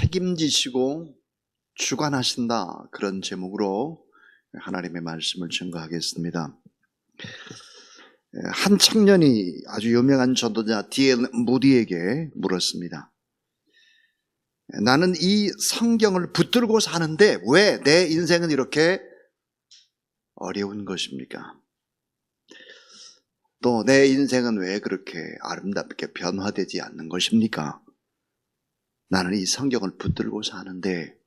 책임지시고 주관하신다, 그런 제목으로 하나님의 말씀을 증거하겠습니다. 한 청년이 아주 유명한 전도자 D.L. 무디에게 물었습니다. 나는 이 성경을 붙들고 사는데 왜 내 인생은 이렇게 어려운 것입니까? 또 내 인생은 왜 그렇게 아름답게 변화되지 않는 것입니까? 나는 이 성경을 붙들고 사는데,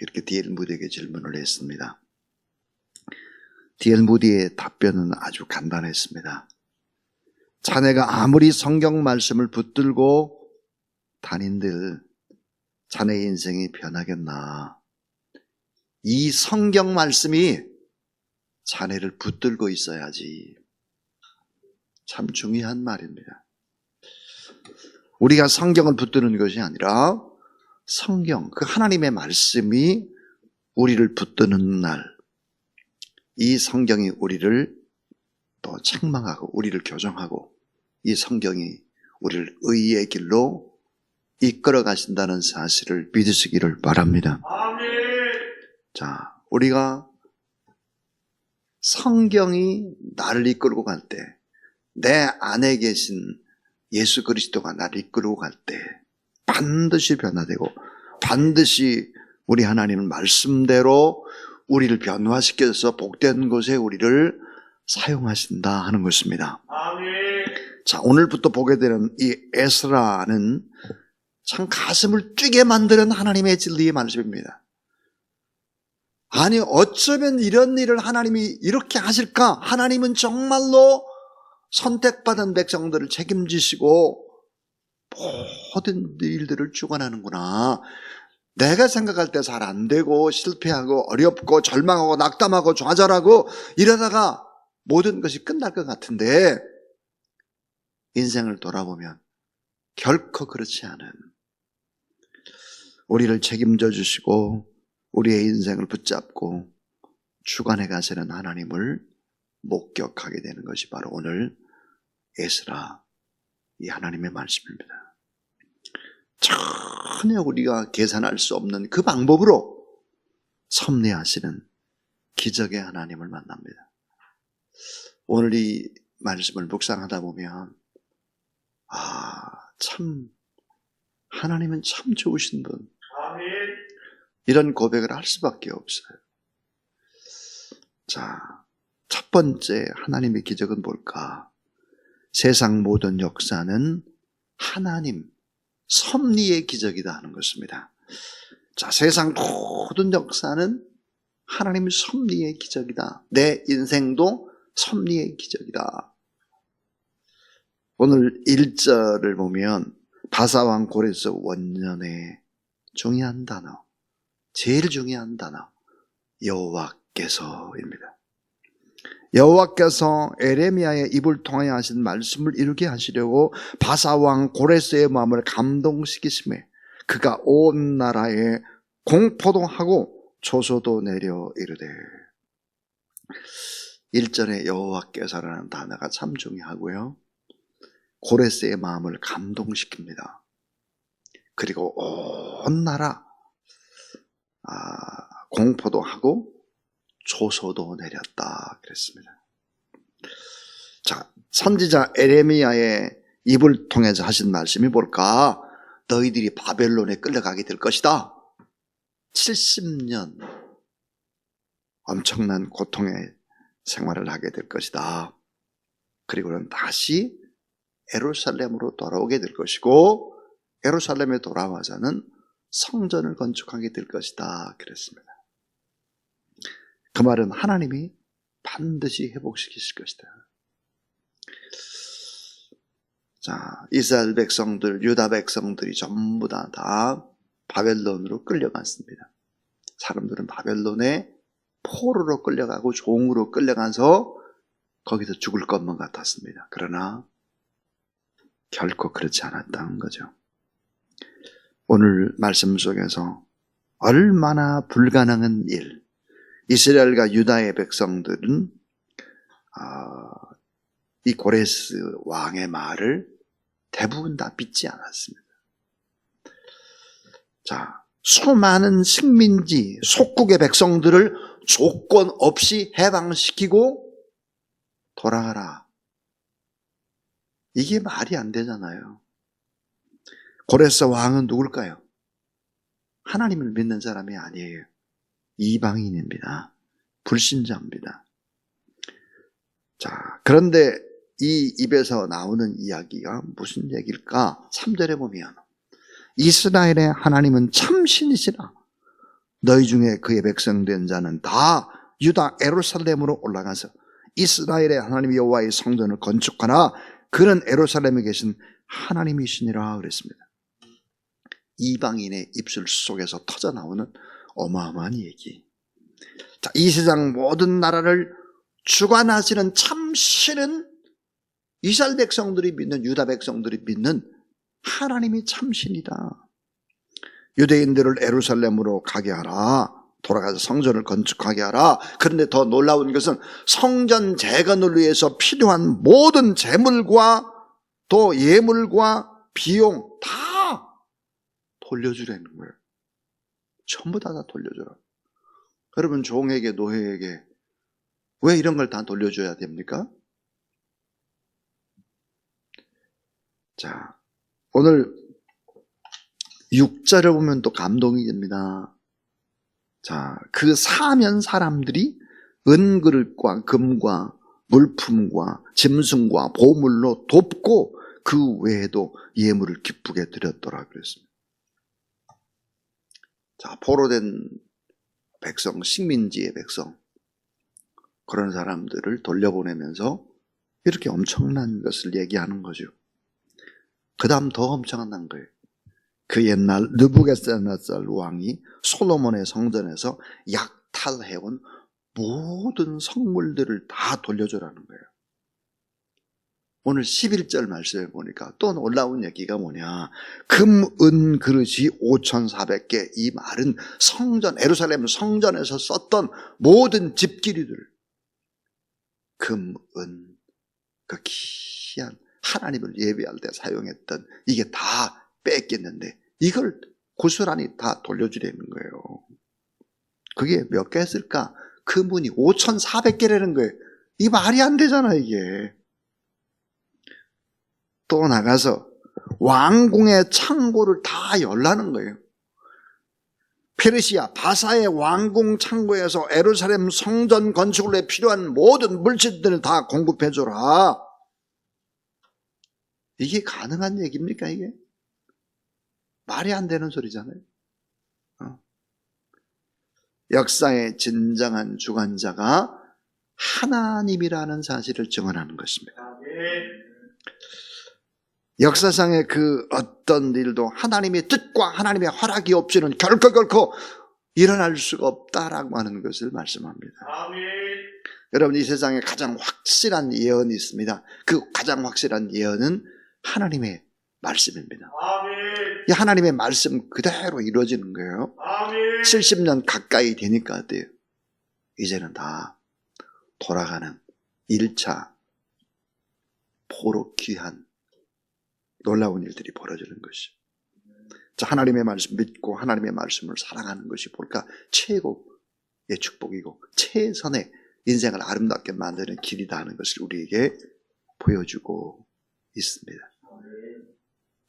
이렇게 D.L. 무디에게 질문을 했습니다. D.L. 무디의 답변은 아주 간단했습니다. 자네가 아무리 성경 말씀을 붙들고 다닌들 자네 인생이 변하겠나? 이 성경 말씀이 자네를 붙들고 있어야지. 참 중요한 말입니다. 우리가 성경을 붙드는 것이 아니라 성경, 그 하나님의 말씀이 우리를 붙드는 날, 이 성경이 우리를 또 책망하고 우리를 교정하고 이 성경이 우리를 의의 길로 이끌어 가신다는 사실을 믿으시기를 바랍니다. 아멘. 자, 우리가 성경이 나를 이끌고 갈 때, 내 안에 계신 예수 그리스도가 나를 이끌고 갈 때 반드시 변화되고, 반드시 우리 하나님은 말씀대로 우리를 변화시켜서 복된 곳에 우리를 사용하신다 하는 것입니다. 아멘. 자, 오늘부터 보게 되는 이 에스라는 참 가슴을 뛰게 만드는 하나님의 진리의 말씀입니다. 아니, 어쩌면 이런 일을 하나님이 이렇게 하실까? 하나님은 정말로 선택받은 백성들을 책임지시고 모든 일들을 주관하는구나. 내가 생각할 때 잘 안 되고 실패하고 어렵고 절망하고 낙담하고 좌절하고 이러다가 모든 것이 끝날 것 같은데, 인생을 돌아보면 결코 그렇지 않은, 우리를 책임져 주시고 우리의 인생을 붙잡고 주관해 가시는 하나님을 목격하게 되는 것이 바로 오늘 에스라, 이 하나님의 말씀입니다. 전혀 우리가 계산할 수 없는 그 방법으로 섭리하시는 기적의 하나님을 만납니다. 오늘 이 말씀을 묵상하다 보면 참 하나님은 참 좋으신 분, 이런 고백을 할 수밖에 없어요. 자, 첫 번째 하나님의 기적은 뭘까? 세상 모든 역사는 하나님 섭리의 기적이다 하는 것입니다. 자, 세상 모든 역사는 하나님 섭리의 기적이다. 내 인생도 섭리의 기적이다. 오늘 1절을 보면 바사왕 고레스 원년의 중요한 단어, 제일 중요한 단어, 여호와께서입니다. 여호와께서 에레미야의 입을 통하여 하신 말씀을 이루게 하시려고 바사왕 고레스의 마음을 감동시키심에 그가 온 나라에 공포도 하고 조소도 내려 이르되, 1절에 여호와께서라는 단어가 참 중요하고요, 고레스의 마음을 감동시킵니다. 그리고 온 나라 공포도 하고 조소도 내렸다 그랬습니다. 자, 선지자 에레미야의 입을 통해서 하신 말씀이 뭘까? 너희들이 바벨론에 끌려가게 될 것이다. 70년 엄청난 고통의 생활을 하게 될 것이다. 그리고는 다시 예루살렘으로 돌아오게 될 것이고, 예루살렘에 돌아와서는 성전을 건축하게 될 것이다 그랬습니다. 그 말은 하나님이 반드시 회복시키실 것이다. 자, 이스라엘 백성들, 유다 백성들이 전부 다 바벨론으로 끌려갔습니다. 사람들은 바벨론에 포로로 끌려가고 종으로 끌려가서 거기서 죽을 것만 같았습니다. 그러나 결코 그렇지 않았다는 거죠. 오늘 말씀 속에서 얼마나 불가능한 일, 이스라엘과 유다의 백성들은 이 고레스 왕의 말을 대부분 다 믿지 않았습니다. 자, 수많은 식민지, 속국의 백성들을 조건 없이 해방시키고 돌아가라. 이게 말이 안 되잖아요. 고레스 왕은 누굴까요? 하나님을 믿는 사람이 아니에요. 이방인입니다. 불신자입니다. 자, 그런데 이 입에서 나오는 이야기가 무슨 얘기일까? 3절에 보면 이스라엘의 하나님은 참 신이시라. 너희 중에 그의 백성된 자는 다 유다 예루살렘으로 올라가서 이스라엘의 하나님 여호와의 성전을 건축하라. 그는 예루살렘에 계신 하나님이시니라 그랬습니다. 이방인의 입술 속에서 터져나오는 어마어마한 얘기. 자, 이 세상 모든 나라를 주관하시는 참 신은 이스라엘 백성들이 믿는, 유다 백성들이 믿는 하나님이 참 신이다. 유대인들을 예루살렘으로 가게 하라. 돌아가서 성전을 건축하게 하라. 그런데 더 놀라운 것은 성전 재건을 위해서 필요한 모든 재물과 또 예물과 비용 다 돌려주라는 거예요. 전부 다 돌려줘라. 여러분, 종에게 노예에게 왜 이런 걸 다 돌려줘야 됩니까? 자, 오늘 6절을 보면 또 감동이 됩니다. 자, 그 사면 사람들이 은그릇과 금과 물품과 짐승과 보물로 돕고 그 외에도 예물을 기쁘게 드렸더라 그랬습니다. 자, 포로된 백성, 식민지의 백성, 그런 사람들을 돌려보내면서 이렇게 엄청난 것을 얘기하는 거죠. 그 다음 더 엄청난 거예요. 그 옛날 느부갓네살 왕이 솔로몬의 성전에서 약탈해온 모든 성물들을 다 돌려주라는 거예요. 오늘 11절 말씀에 보니까 또 놀라운 얘기가 뭐냐. 금, 은 그릇이 5,400개. 이 말은 성전, 예루살렘 성전에서 썼던 모든 집기류들. 금, 은, 그 귀한 하나님을 예배할 때 사용했던 이게 다 뺏겼는데 이걸 고스란히 다 돌려주려는 거예요. 그게 몇 개였을까? 금은이 5,400개라는 거예요. 이 말이 안 되잖아 이게. 또 나가서 왕궁의 창고를 다 열라는 거예요. 페르시아 바사의 왕궁 창고에서 예루살렘 성전 건축을 위해 필요한 모든 물질들을 다 공급해줘라. 이게 가능한 얘기입니까 이게? 말이 안 되는 소리잖아요. 역사의 진정한 주관자가 하나님이라는 사실을 증언하는 것입니다. 역사상의 그 어떤 일도 하나님의 뜻과 하나님의 허락이 없이는 결코 일어날 수가 없다라고 하는 것을 말씀합니다. 여러분, 이 세상에 가장 확실한 예언이 있습니다. 그 가장 확실한 예언은 하나님의 말씀입니다. 이 하나님의 말씀 그대로 이루어지는 거예요. 70년 가까이 되니까 어때요? 이제는 다 돌아가는 1차 포로 귀한 놀라운 일들이 벌어지는 것이. 자, 하나님의 말씀 믿고 하나님의 말씀을 사랑하는 것이 볼까 최고의 축복이고 최선의 인생을 아름답게 만드는 길이다 하는 것을 우리에게 보여주고 있습니다.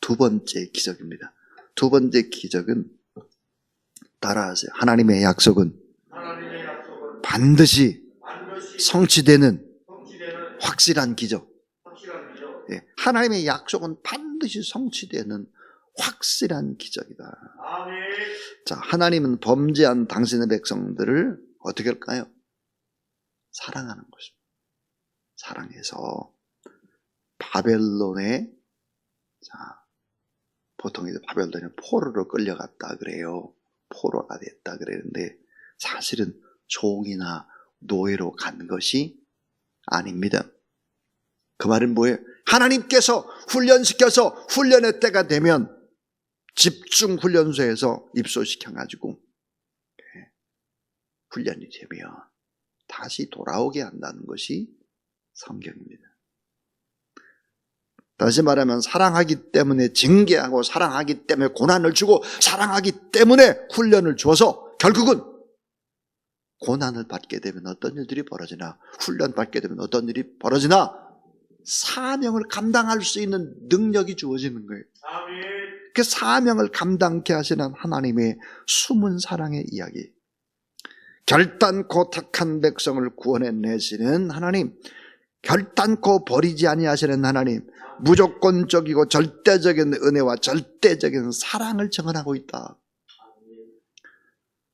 두 번째 기적입니다. 두 번째 기적은 따라하세요. 하나님의 약속은 반드시 성취되는 확실한 기적. 하나님의 약속은 반드시 성취되는 확실한 기적이다. 자, 하나님은 범죄한 당신의 백성들을 어떻게 할까요? 사랑하는 것입니다. 사랑해서 바벨론에, 자, 보통 이제 바벨론에 포로로 끌려갔다 그래요. 포로가 됐다 그랬는데 사실은 종이나 노예로 간 것이 아닙니다. 그 말은 뭐예요? 하나님께서 훈련시켜서 훈련의 때가 되면 집중 훈련소에서 입소시켜가지고 훈련이 되면 다시 돌아오게 한다는 것이 성경입니다. 다시 말하면 사랑하기 때문에 징계하고 사랑하기 때문에 고난을 주고 사랑하기 때문에 훈련을 줘서 결국은 고난을 받게 되면 어떤 일들이 벌어지나 훈련 받게 되면 어떤 일이 벌어지나 사명을 감당할 수 있는 능력이 주어지는 거예요. 그 사명을 감당케 하시는 하나님의 숨은 사랑의 이야기. 결단코 택한 백성을 구원해내시는 하나님, 결단코 버리지 아니하시는 하나님, 무조건적이고 절대적인 은혜와 절대적인 사랑을 증언하고 있다.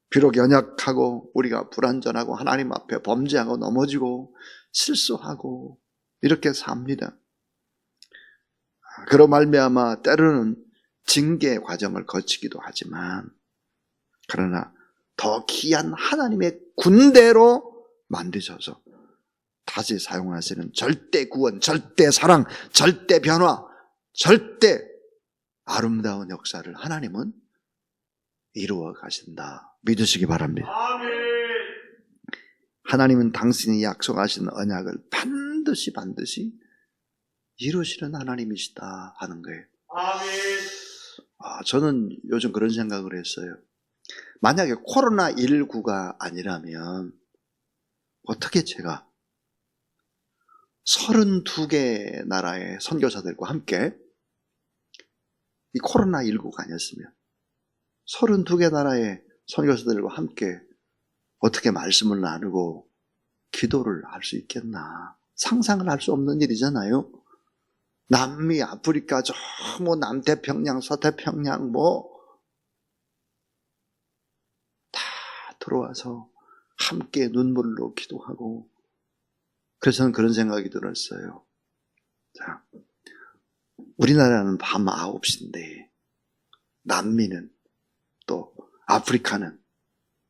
비록 연약하고 우리가 불완전하고 하나님 앞에 범죄하고 넘어지고 실수하고 이렇게 삽니다. 그로 말미암아 때로는 징계 과정을 거치기도 하지만 그러나 더 귀한 하나님의 군대로 만드셔서 다시 사용하시는 절대 구원, 절대 사랑, 절대 변화, 절대 아름다운 역사를 하나님은 이루어 가신다. 믿으시기 바랍니다. 하나님은 당신이 약속하신 언약을 반드시 이루시는 하나님이시다 하는 거예요. 저는 요즘 그런 생각을 했어요. 만약에 코로나19가 아니라면 어떻게 제가 32개 나라의 선교사들과 함께 이 코로나19가 아니었으면 32개 나라의 선교사들과 함께 어떻게 말씀을 나누고 기도를 할 수 있겠나. 상상을 할 수 없는 일이잖아요. 남미, 아프리카, 저 남태평양, 서태평양 다 들어와서 함께 눈물로 기도하고 그래서 저는 그런 생각이 들었어요. 자, 우리나라는 밤 9시인데 남미는 또 아프리카는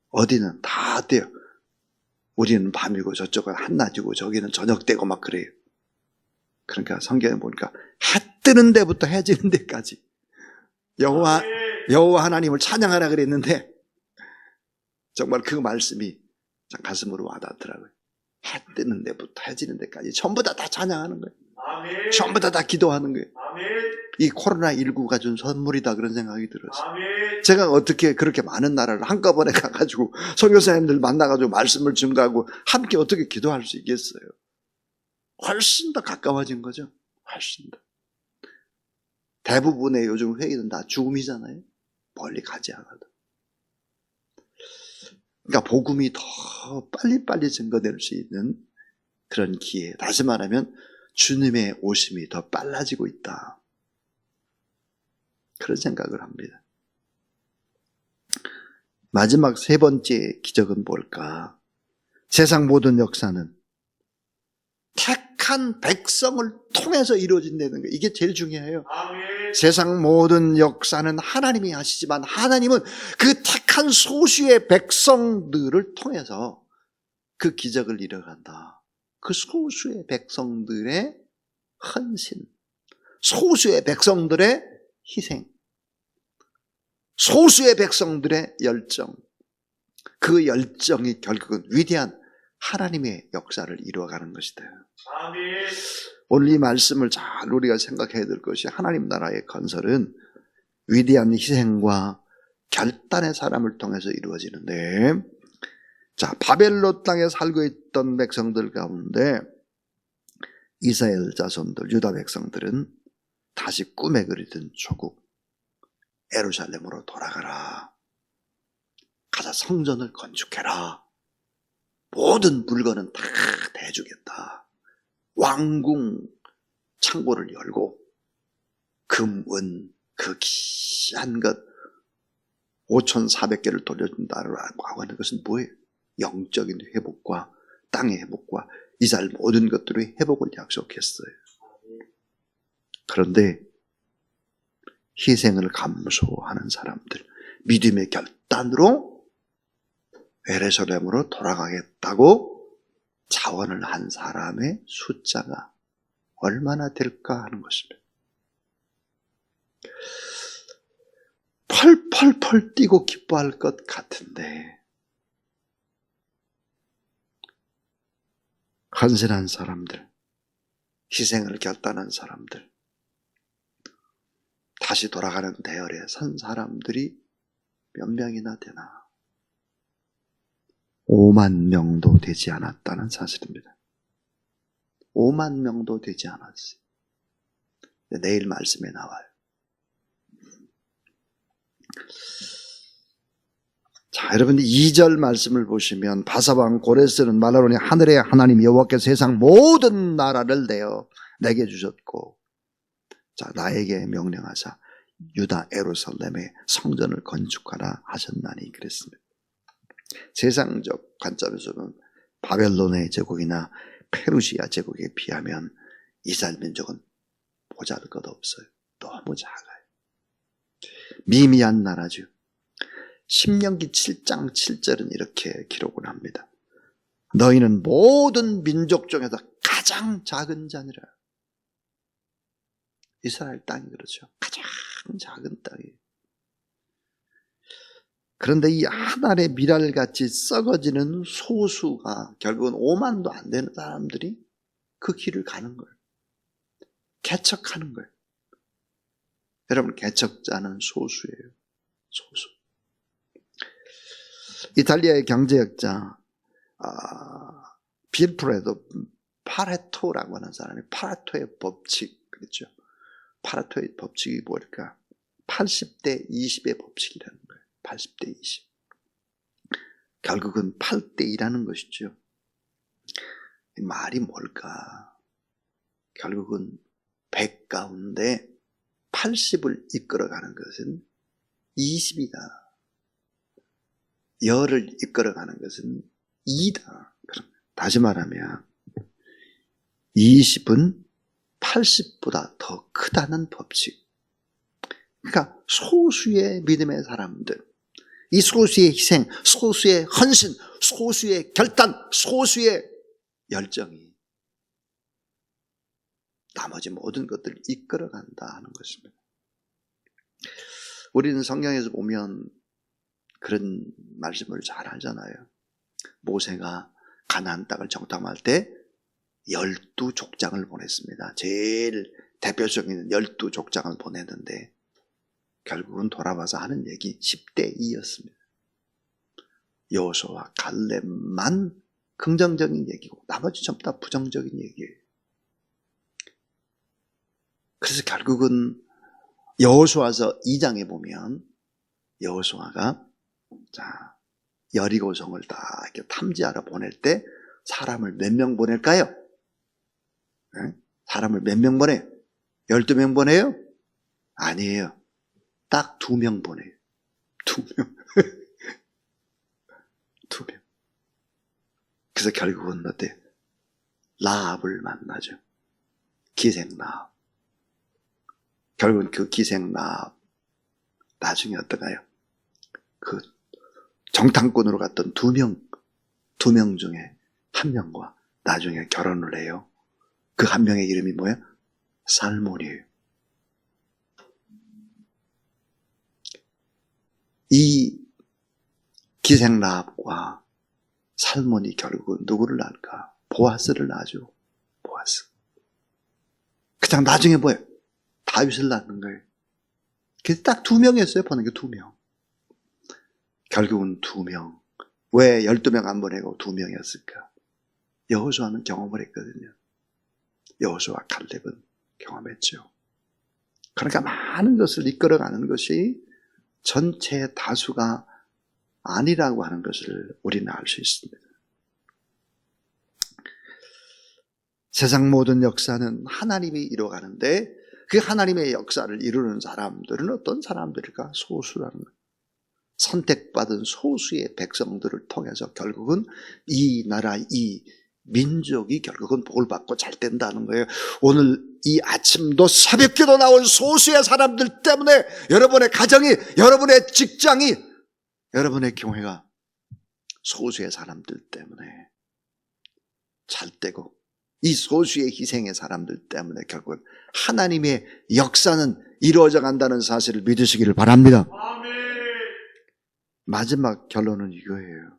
어디는 다 돼요. 우리는 밤이고 저쪽은 한낮이고 저기는 저녁되고 막 그래요. 그러니까 성경에 보니까 해 뜨는 데부터 해 지는 데까지 여호와 하나님을 찬양하라 그랬는데 정말 그 말씀이 가슴으로 와닿더라고요. 해 뜨는 데부터 해 지는 데까지 전부 다 찬양하는 거예요. 아멘. 전부 다 기도하는 거예요. 아멘. 이 코로나19가 준 선물이다 그런 생각이 들었어요. 아멘. 제가 어떻게 그렇게 많은 나라를 한꺼번에 가가지고 선교사님들 만나가지고 말씀을 증거하고 함께 어떻게 기도할 수 있겠어요. 훨씬 더 가까워진 거죠. 훨씬 더. 대부분의 요즘 회의는 다 죽음이잖아요. 멀리 가지 않아도. 그러니까 복음이 더 빨리빨리 증거될 수 있는 그런 기회. 다시 말하면 주님의 오심이 더 빨라지고 있다. 그런 생각을 합니다. 마지막 세 번째 기적은 뭘까? 세상 모든 역사는 택한 백성을 통해서 이루어진다는 거예요. 이게 제일 중요해요. 아멘. 세상 모든 역사는 하나님이 하시지만 하나님은 그 택한 소수의 백성들을 통해서 그 기적을 이뤄간다. 그 소수의 백성들의 헌신, 소수의 백성들의 희생, 소수의 백성들의 열정, 그 열정이 결국은 위대한 하나님의 역사를 이루어가는 것이다. 아멘. 오늘 이 말씀을 잘 우리가 생각해야 될 것이 하나님 나라의 건설은 위대한 희생과 결단의 사람을 통해서 이루어지는데, 자, 바벨론 땅에 살고 있던 백성들 가운데 이스라엘 자손들, 유다 백성들은 다시 꿈에 그리던 조국 예루살렘으로 돌아가라. 가서 성전을 건축해라. 모든 물건은 다 대주겠다. 왕궁 창고를 열고 금, 은, 그 귀한 것 5,400개를 돌려준다고 하는 것은 뭐예요? 영적인 회복과 땅의 회복과 이스라엘 모든 것들의 회복을 약속했어요. 그런데 희생을 감수하는 사람들, 믿음의 결단으로 예루살렘으로 돌아가겠다고 자원을 한 사람의 숫자가 얼마나 될까 하는 것입니다. 펄펄펄 뛰고 기뻐할 것 같은데 헌신한 사람들, 희생을 결단한 사람들, 다시 돌아가는 대열에 선 사람들이 몇 명이나 되나? 5만 명도 되지 않았다는 사실입니다. 5만 명도 되지 않았어요. 내일 말씀에 나와요. 자, 여러분 2절 말씀을 보시면 바사왕 고레스는 말하노니 하늘의 하나님 여호와께서 세상 모든 나라를 내게 주셨고, 자, 나에게 명령하사 유다 예루살렘에 성전을 건축하라 하셨나니 그랬습니다. 세상적 관점에서는 바벨론의 제국이나 페르시아 제국에 비하면 이스라엘 민족은 보잘것없어요. 너무 작아요. 미미한 나라죠. 신명기 7장 7절은 이렇게 기록을 합니다. 너희는 모든 민족 중에서 가장 작은 자니라. 이스라엘 땅이 그렇죠. 가장 작은 땅이에요. 그런데 이 하늘의 미랄같이 썩어지는 소수가 결국은 5만도 안 되는 사람들이 그 길을 가는 거예요. 개척하는 거예요. 여러분, 개척자는 소수예요. 소수. 이탈리아의 경제학자 빌프레도 파레토라고 하는 사람이 파레토의 법칙, 그렇죠? 파레토의 법칙이 뭘까? 80대 20의 법칙이라는 거예요. 80대 20. 결국은 8대 2라는 것이죠. 이 말이 뭘까? 결국은 100 가운데 80을 이끌어가는 것은 20이다. 열을 이끌어가는 것은 2다. 다시 말하면 20은 80보다 더 크다는 법칙. 그러니까 소수의 믿음의 사람들, 이 소수의 희생, 소수의 헌신, 소수의 결단, 소수의 열정이 나머지 모든 것들을 이끌어간다 하는 것입니다. 우리는 성경에서 보면 그런 말씀을 잘 알잖아요. 모세가 가나안 땅을 정탐할 때 12족장을 보냈습니다. 제일 대표적인 12족장을 보냈는데 결국은 돌아와서 하는 얘기 10대 2였습니다. 여호수아와 갈렙만 긍정적인 얘기고 나머지 전부 다 부정적인 얘기예요. 그래서 결국은 여호수아서 2장에 보면 여호수아가 자, 여리고성을 다 이렇게 탐지하러 보낼 때 사람을 몇 명 보낼까요? 네? 사람을 몇 명 보내요? 12명 보내요? 아니에요. 딱 2명 보내요. 2명. 2명. 그래서 결국은 어때요? 라합을 만나죠. 기생 라합. 결국은 그 기생 라합 나중에 어떤가요? 그 정탐꾼으로 갔던 2명 중에 한 명과 나중에 결혼을 해요. 그 한 명의 이름이 뭐예요? 살몬이에요. 이 기생 라합과 살몬이 결국은 누구를 낳을까? 보아스를 낳죠. 보아스. 그냥 나중에 뭐예요? 다윗을 낳는 거예요. 그래서 딱 2명이었어요. 보낸 게 2명. 결국은 2명. 왜 12명 안 보내고 2명이었을까? 여호수아는 경험을 했거든요. 여호수아 갈렙은 경험했죠. 그러니까 많은 것을 이끌어가는 것이 전체 다수가 아니라고 하는 것을 우리는 알 수 있습니다. 세상 모든 역사는 하나님이 이루어가는데 그 하나님의 역사를 이루는 사람들은 어떤 사람들일까? 소수라는 거예요. 선택받은 소수의 백성들을 통해서 결국은 이 나라, 이 민족이 결국은 복을 받고 잘 된다는 거예요. 오늘 이 아침도 새벽기도 나온 소수의 사람들 때문에 여러분의 가정이, 여러분의 직장이, 여러분의 교회가 소수의 사람들 때문에 잘 되고 이 소수의 희생의 사람들 때문에 결국은 하나님의 역사는 이루어져 간다는 사실을 믿으시기를 바랍니다. 마지막 결론은 이거예요.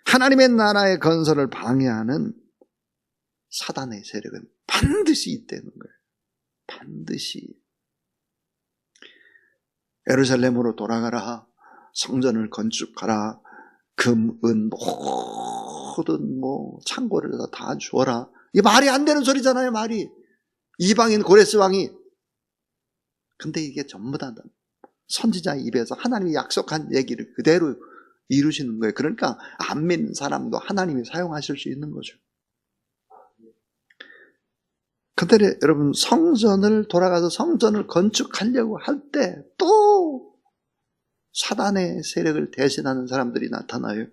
하나님의 나라의 건설을 방해하는 사단의 세력은 반드시 있다는 거예요. 반드시. 예루살렘으로 돌아가라, 성전을 건축하라, 금, 은, 모든 창고를 다 주어라. 이게 말이 안 되는 소리잖아요, 말이. 이방인 고레스 왕이. 근데 이게 전부 다 선지자의 입에서 하나님이 약속한 얘기를 그대로 이루시는 거예요. 그러니까 안 믿는 사람도 하나님이 사용하실 수 있는 거죠. 근데 여러분, 성전을 돌아가서 성전을 건축하려고 할 때 또 사단의 세력을 대신하는 사람들이 나타나요.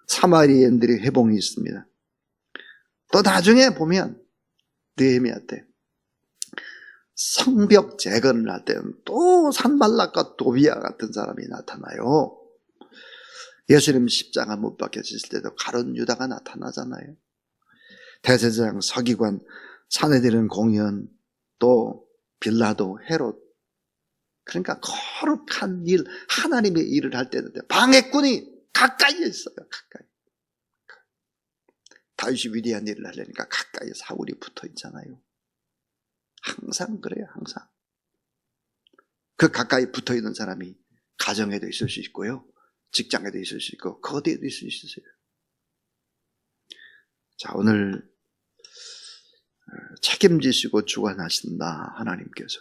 사마리아인들의 회봉이 있습니다. 또 나중에 보면 느헤미야 때 성벽 재건을 할 때는 또 산발락과 도비아 같은 사람이 나타나요. 예수님 십자가 못 박혀지실 때도 가룟 유다가 나타나잖아요. 대제사장, 서기관, 사내들은 공연, 또 빌라도, 헤롯. 그러니까 거룩한 일, 하나님의 일을 할 때는 방해꾼이 가까이에 있어요. 가까이. 다윗이 위대한 일을 하려니까 가까이 사울이 붙어 있잖아요. 항상 그래요, 항상. 그 가까이 붙어 있는 사람이 가정에도 있을 수 있고요, 직장에도 있을 수 있고, 거대에도 있을 수 있어요. 자, 오늘 책임지시고 주관하신다, 하나님께서.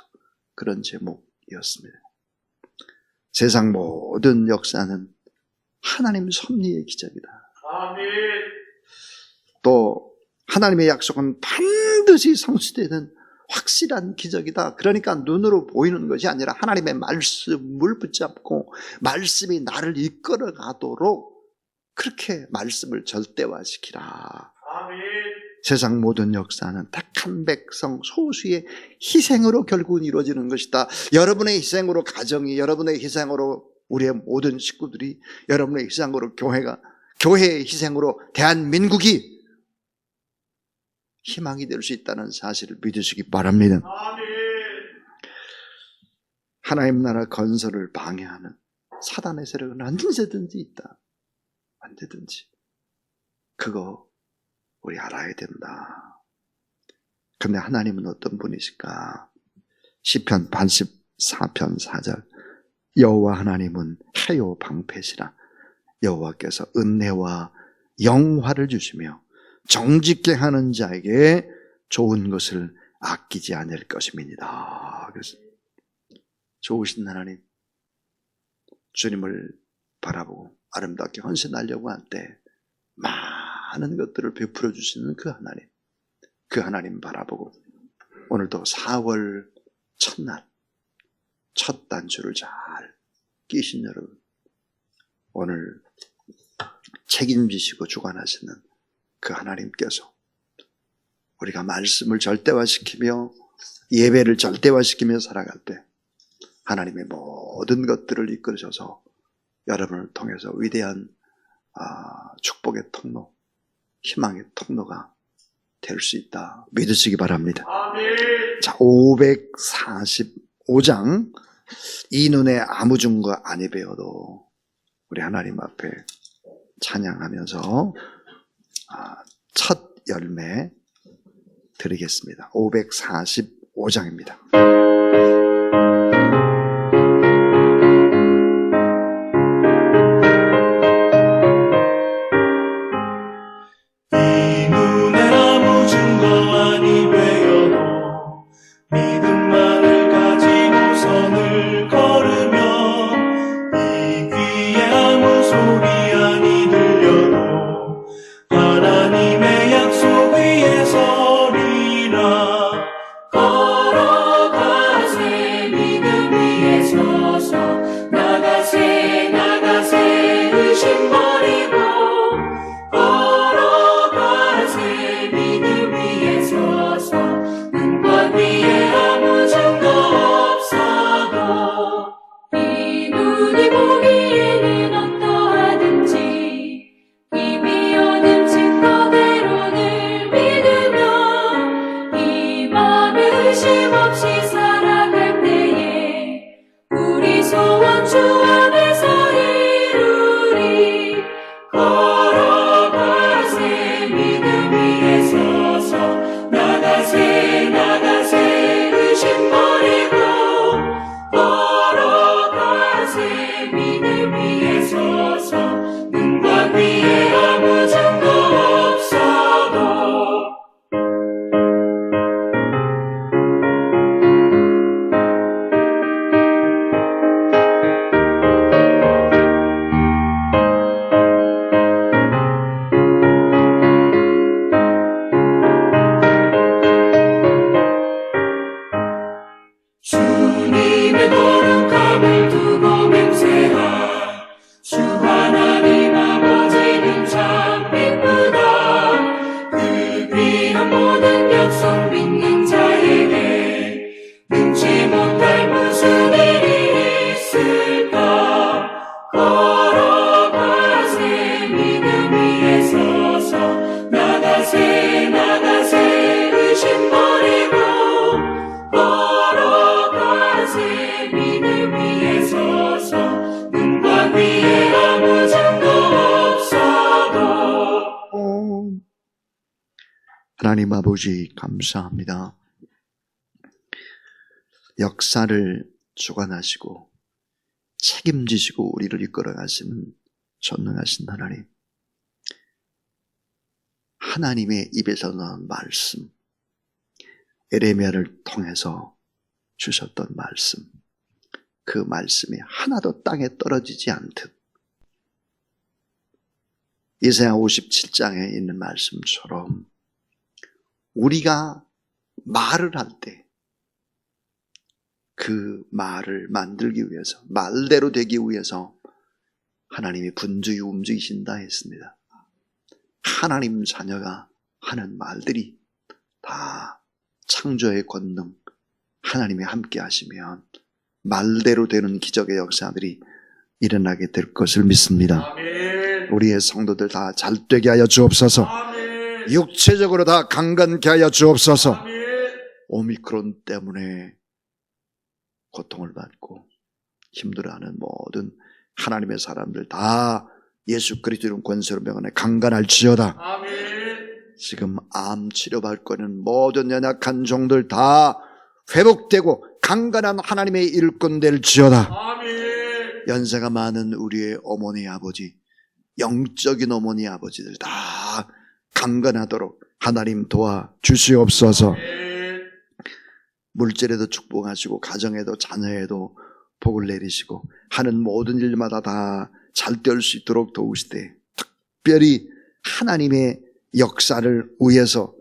그런 제목이었습니다. 세상 모든 역사는 하나님 섭리의 기적이다. 아멘. 또 하나님의 약속은 반드시 성취되는 확실한 기적이다. 그러니까 눈으로 보이는 것이 아니라 하나님의 말씀을 붙잡고 말씀이 나를 이끌어 가도록 그렇게 말씀을 절대화시키라. 아멘. 세상 모든 역사는 택한 백성 소수의 희생으로 결국은 이루어지는 것이다. 여러분의 희생으로 가정이, 여러분의 희생으로 우리의 모든 식구들이, 여러분의 희생으로 교회의 희생으로 대한민국이 희망이 될 수 있다는 사실을 믿으시기 바랍니다. 아멘. 하나님 나라 건설을 방해하는 사단의 세력은 언제든지 있다. 언제든지. 그거 우리 알아야 된다. 근데 하나님은 어떤 분이실까? 시편 84편 4절. 여호와 하나님은 해요 방패시라. 여호와께서 은혜와 영화를 주시며 정직케 하는 자에게 좋은 것을 아끼지 않을 것임이니라. 그래서 좋으신 하나님, 주님을 바라보고 아름답게 헌신하려고 할 때 많은 것들을 베풀어 주시는 그 하나님 바라보고 오늘도 4월 첫날 첫 단추를 잘 끼신 여러분, 오늘 책임지시고 주관하시는 그 하나님께서 우리가 말씀을 절대화시키며 예배를 절대화시키며 살아갈 때 하나님의 모든 것들을 이끌으셔서 여러분을 통해서 위대한 축복의 통로, 희망의 통로가 될 수 있다 믿으시기 바랍니다. 아멘. 자, 545장 이 눈에 아무 증거 아니 배워도 우리 하나님 앞에 찬양하면서 첫 열매 드리겠습니다. 545장입니다. 나가세 의심 버리고 걸어 믿음 위에 서서 눈과 귀에 아무 증거 없어도 주님의 거룩함을 두고 맹세한 주 하나님 아버지는 참 기쁘다. 그 귀한 모든 약속 믿는 자에게 능치 못할 무슨 일이 있을까. 걸어가세 믿음 위에 서서 나가세 나가세 의심 버리고 걸어가세 믿음 위에 서서 눈과 귀에 아무 증거 없어도. 하나님 아버지 감사합니다. 역사를 주관하시고 책임지시고 우리를 이끌어가시는 전능하신 하나님, 하나님의 입에서 나온 말씀, 에레미야를 통해서 주셨던 말씀, 그 말씀이 하나도 땅에 떨어지지 않듯 이사야 57장에 있는 말씀처럼 우리가 말을 할 때 그 말을 만들기 위해서, 말대로 되기 위해서 하나님이 분주히 움직이신다 했습니다. 하나님 자녀가 하는 말들이 다 창조의 권능, 하나님이 함께 하시면 말대로 되는 기적의 역사들이 일어나게 될 것을 믿습니다. 아멘. 우리의 성도들 다 잘되게 하여 주옵소서. 아멘. 육체적으로 다 강건케 하여 주옵소서. 아멘. 오미크론 때문에 고통을 받고 힘들어하는 모든 하나님의 사람들 다 예수 그리스도의 권세로 명하네 강건할지어다. 아멘. 지금 암 치료받을 거는 모든 연약한 종들 다 회복되고 강건한 하나님의 일꾼 될지어다. 아멘. 연세가 많은 우리의 어머니 아버지, 영적인 어머니 아버지들 다 강건하도록 하나님 도와 주시옵소서. 물질에도 축복하시고 가정에도 자녀에도 복을 내리시고 하는 모든 일마다 다 잘 될 수 있도록 도우시되, 특별히 하나님의 역사를 위해서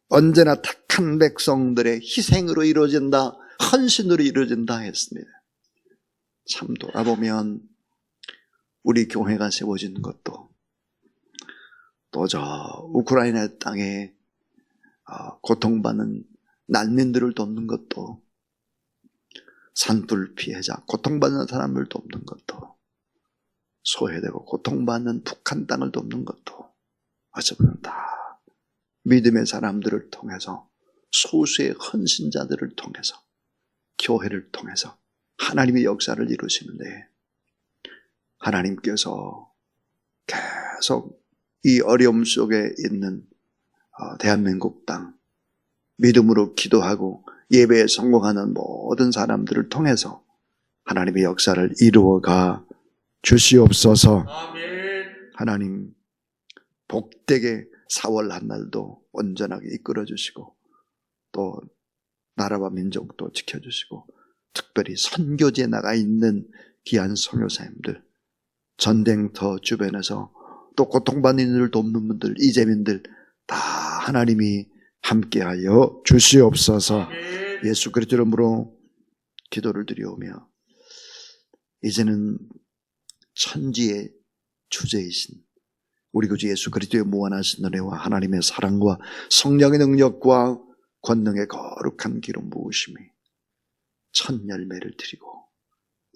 언제나 택한 백성들의 희생으로 이루어진다, 헌신으로 이루어진다 했습니다. 참 돌아보면 우리 교회가 세워진 것도, 또 저 우크라이나 땅에 고통받는 난민들을 돕는 것도, 산불 피해자 고통받는 사람을 돕는 것도, 소외되고 고통받는 북한 땅을 돕는 것도 어쩌면 다 믿음의 사람들을 통해서, 소수의 헌신자들을 통해서, 교회를 통해서 하나님의 역사를 이루시는데, 하나님께서 계속 이 어려움 속에 있는 대한민국 땅, 믿음으로 기도하고 예배에 성공하는 모든 사람들을 통해서 하나님의 역사를 이루어가 주시옵소서. 아멘. 하나님 복되게 4월 한 날도 온전하게 이끌어 주시고, 또 나라와 민족도 지켜주시고, 특별히 선교지에 나가 있는 귀한 선교사님들, 전쟁터 주변에서 또 고통받는 이들을 돕는 분들, 이재민들 다 하나님이 함께하여 주시옵소서. 아멘. 예수 그리스도 이름으로 기도를 드리오며, 이제는 천지의 주제이신 우리 구주 예수 그리스도의 무한하신 은혜와 하나님의 사랑과 성령의 능력과 권능의 거룩한 기름 부으심이 첫 열매를 드리고,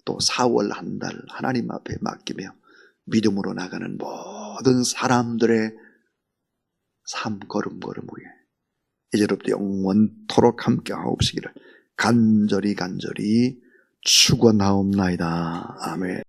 또 4월 한 달 하나님 앞에 맡기며 믿음으로 나가는 모든 사람들의 삶 걸음걸음 위에 이제로부터 영원토록 함께 하옵시기를 간절히 축원하옵나이다. 아멘.